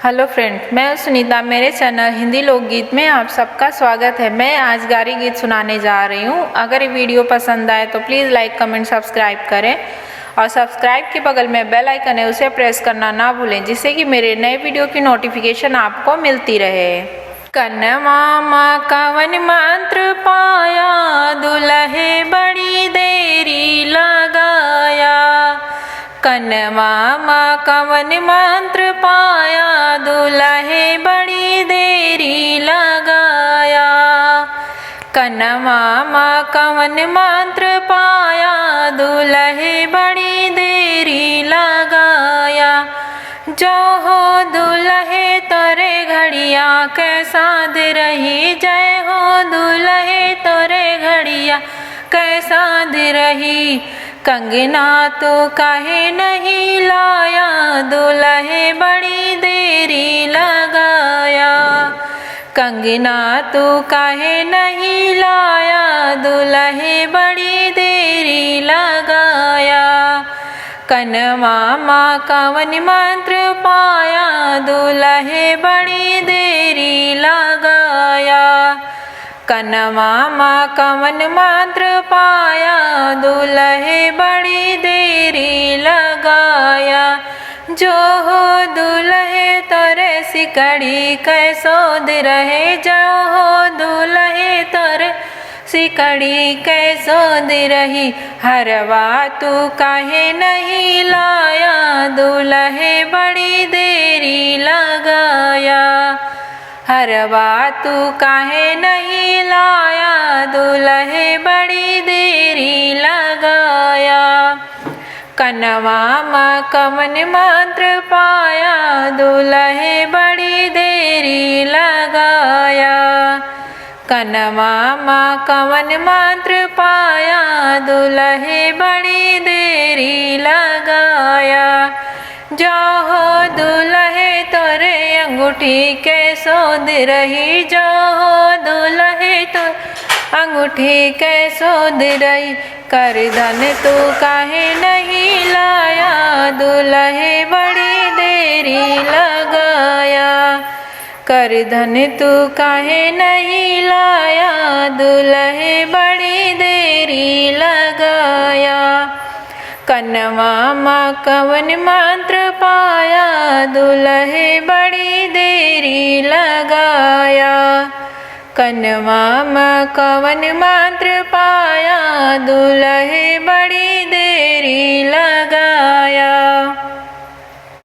Hello friend, मैं सुनीता। मेरे channel Hindi लोकगीत में आप सबका स्वागत है। मैं आज गारी गीत सुनाने जा रही हूँ। अगर ये वीडियो पसंद आए तो प्लीज़ लाइक, कमेंट, सब्सक्राइब करें और सब्सक्राइब के बगल में बेल आइकन है, उसे प्रेस करना ना भूलें, जिससे कि मेरे नए वीडियो की नोटिफिकेशन आपको मिलती रहे। कनवा माँ कवन मंत्र पाया, दुल्हे बड़ी देरी लगाया। कनवा माँ कवन मंत्र पाया, दुल्हे बड़ी देरी लगाया। कनवा माँ कवन मंत्र पाया, दुल्हे बड़ी देरी लगाया। जो हो दुल्हे तोरे घड़िया कैसा दे रही, जय हो दुल्हे तोरे घड़िया कैसा दे रही। कंगना तो काहे नहीं लाया, दुल्हे बड़ी देरी लगाया। कंगना तो काहे नहीं लाया, दुल्हे बड़ी देरी लगाया। कनवा माँ कवन मंत्र पाया, दुल्हे बड़ी देरी लगाया। कनवा माँ कवन मंत्र पाया, दुल्हे बड़ी देरी लगाया। जो हो दुल्हे तोरे सिकड़ी कैसो दे रहे, जो हो दुल्हे तोरे सिकड़ी कैसो दे रही। हरवा तू काहे नहीं लाया, दुल्हे बड़ी देरी लगाया। हरवा तू काहे नहीं लाया, दुल्हे बड़ी देरी लगाया। कनवा माँ कवन मंत्र पाया, दुल्हे बड़ी देरी लगाया। कनवा माँ कवन मंत्र पाया, दुल्हे बड़ी देरी लगाया। जो हो दुल्हे तोरे अंगूठी कैसो दे रही, जो हो दुल्हे तो अंगूठी कैसो दे रही। कर धन तू काहे नहीं लाया, दुल्हे बड़ी देरी लगाया। कर धन तू काहे नहीं लाया, दुल्हे बड़ी देरी लगाया। कनवा माँ कवन मंत्र पाया, दुल्हे बड़ी देरी लगाया। कनवा माँ कवन मंत्र पाया, दुल्हे बड़ी देरी लगाया।